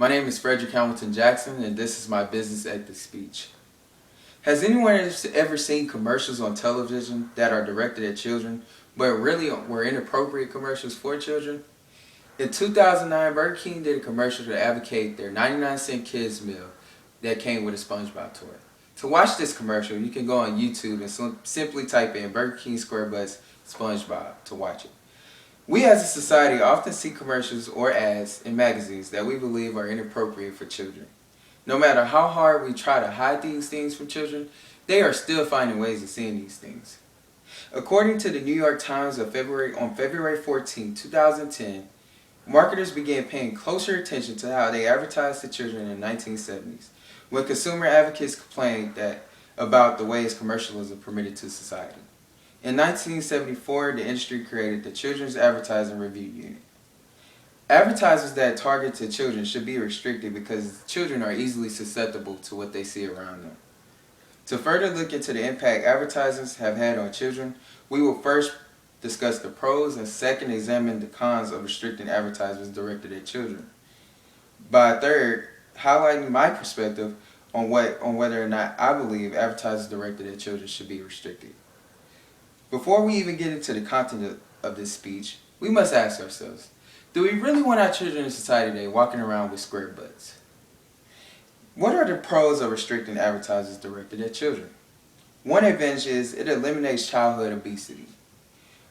My name is Frederick Hamilton Jackson, and this is my business ethics speech. Has anyone ever seen commercials on television that are directed at children, but really were inappropriate commercials for children? In 2009, Burger King did a commercial to advocate their 99-cent kids meal that came with a SpongeBob toy. To watch this commercial, you can go on YouTube and simply type in Burger King Square Butts SpongeBob to watch it. We as a society often see commercials or ads in magazines that we believe are inappropriate for children. No matter how hard we try to hide these things from children, they are still finding ways of seeing these things. According to the New York Times on February 14, 2010, marketers began paying closer attention to how they advertised to children in the 1970s, when consumer advocates complained about the ways commercialism permitted to society. In 1974, the industry created the Children's Advertising Review Unit. Advertisers that target to children should be restricted because children are easily susceptible to what they see around them. To further look into the impact advertisers have had on children, we will first discuss the pros and second examine the cons of restricting advertisements directed at children. By third, highlighting my perspective on whether or not I believe advertisers directed at children should be restricted. Before we even get into the content of this speech, we must ask ourselves, do we really want our children in society today walking around with square butts? What are the pros of restricting advertisers directed at children? One advantage is it eliminates childhood obesity.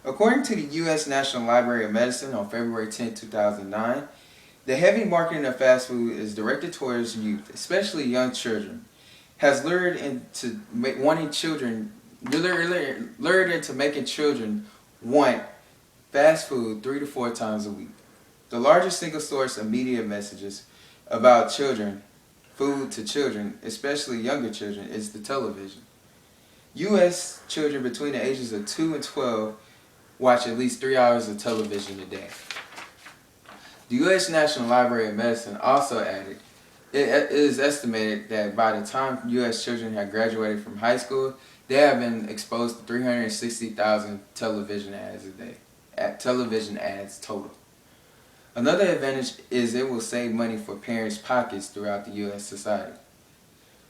According to the U.S. National Library of Medicine on February 10, 2009, the heavy marketing of fast food is directed towards youth, especially young children, has lured into making children want fast food 3 to 4 times a week. The largest single source of media messages about food to children, especially younger children, is the television. U.S. children between the ages of 2 and 12 watch at least 3 hours of television a day. The U.S. National Library of Medicine also added, it is estimated that by the time U.S. children have graduated from high school, they have been exposed to 360,000 television ads a day, television ads total. Another advantage is it will save money for parents' pockets throughout the U.S. society.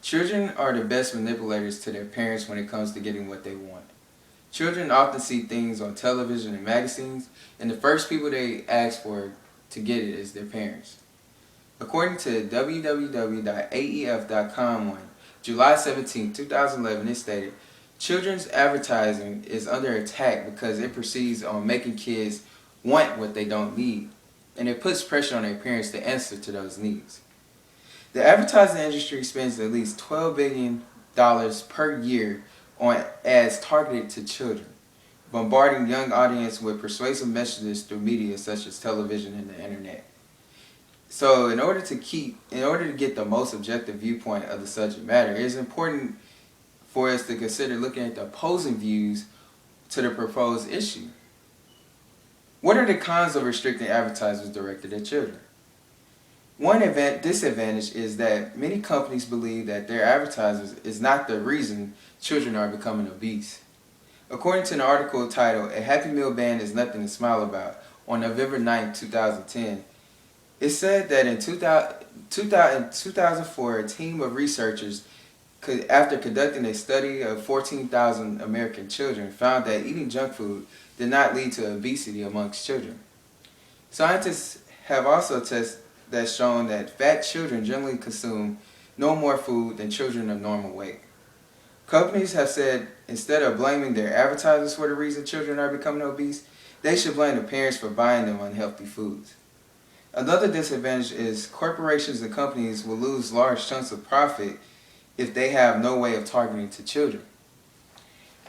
Children are the best manipulators to their parents when it comes to getting what they want. Children often see things on television and magazines, and the first people they ask for to get it is their parents. According to www.aef.com on July 17, 2011, it stated, children's advertising is under attack because it proceeds on making kids want what they don't need, and it puts pressure on their parents to answer to those needs. The advertising industry spends at least $12 billion per year on ads targeted to children, bombarding young audience with persuasive messages through media such as television and the internet. So in order to get the most objective viewpoint of the subject matter, it is important for us to consider looking at the opposing views to the proposed issue. What are the cons of restricting advertisements directed at children? One disadvantage is that many companies believe that their advertisers is not the reason children are becoming obese. According to an article titled, "A Happy Meal Ban is Nothing to Smile About," on November 9, 2010, it said that in 2004, a team of researchers, after conducting a study of 14,000 American children, found that eating junk food did not lead to obesity amongst children. Scientists have also tests that shown that fat children generally consume no more food than children of normal weight. Companies have said instead of blaming their advertisers for the reason children are becoming obese, they should blame the parents for buying them unhealthy foods. Another disadvantage is corporations and companies will lose large chunks of profit if they have no way of targeting to children.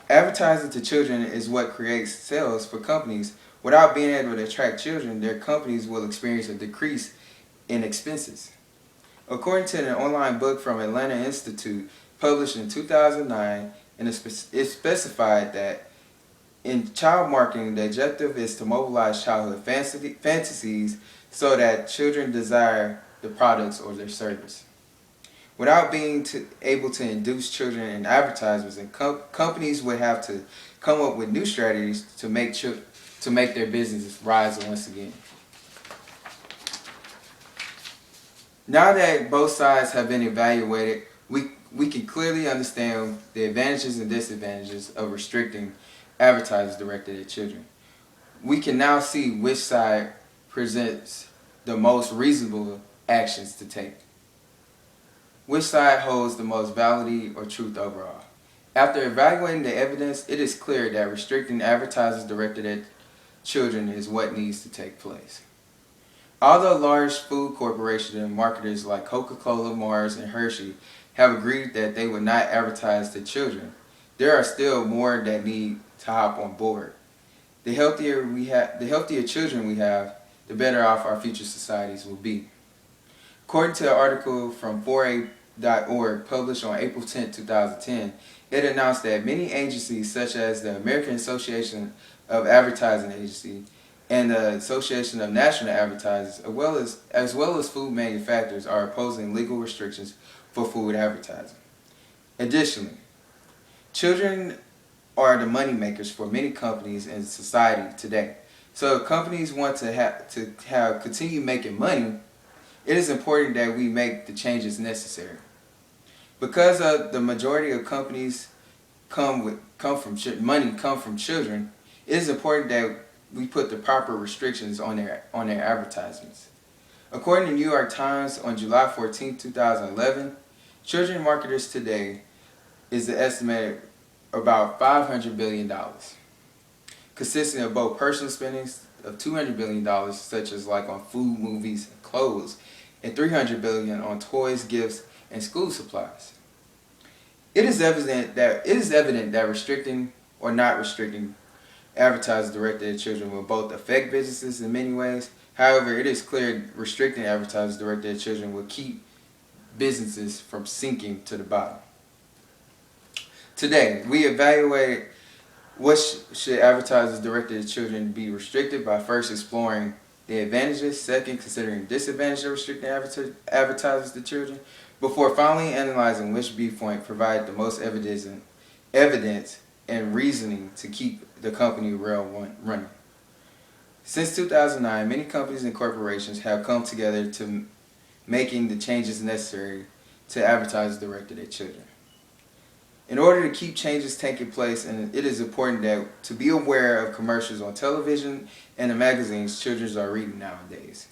Advertising to children is what creates sales for companies. Without being able to attract children, their companies will experience a decrease in expenses. According to an online book from Atlanta Institute published in 2009, it specified that in child marketing, the objective is to mobilize childhood fantasies so that children desire the products or their service. Without being able to induce children in advertisements, and companies would have to come up with new strategies to make their businesses rise once again. Now that both sides have been evaluated, we can clearly understand the advantages and disadvantages of restricting advertisers directed at children. We can now see which side presents the most reasonable actions to take. Which side holds the most validity or truth overall? After evaluating the evidence, it is clear that restricting advertisers directed at children is what needs to take place. Although large food corporations and marketers like Coca-Cola, Mars, and Hershey have agreed that they would not advertise to children, there are still more that need to hop on board. The healthier children we have, the better off our future societies will be. According to an article from 4a.org published on April 10, 2010, it announced that many agencies such as the American Association of Advertising Agencies and the Association of National Advertisers, as well as food manufacturers, are opposing legal restrictions for food advertising. Additionally, children are the money makers for many companies in society today. So if companies want to continue making money, it is important that we make the changes necessary. Because the majority of companies come from children, it is important that we put the proper restrictions on their advertisements. According to New York Times on July 14, 2011, children marketers today is estimated about $500 billion, consisting of both personal spendings of $200 billion, such as like on food, movies, and clothes, and $300 billion on toys, gifts, and school supplies. It is evident that restricting or not restricting advertising directed at children will both affect businesses in many ways. However, it is clear restricting advertising directed at children will keep businesses from sinking to the bottom. Today, we evaluated what should advertisers directed at children be restricted by first exploring the advantages, second considering disadvantages of restricting advertisers to children, before finally analyzing which viewpoint provided the most evidence and reasoning to keep the company running. Since 2009, many companies and corporations have come together to making the changes necessary to advertisers directed at children. In order to keep changes taking place, and it is important to be aware of commercials on television and the magazines children are reading nowadays.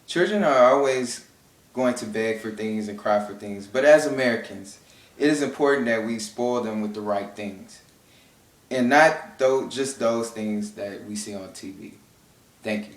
Children are always going to beg for things and cry for things, but as Americans, it is important that we spoil them with the right things, and not just those things that we see on TV. Thank you.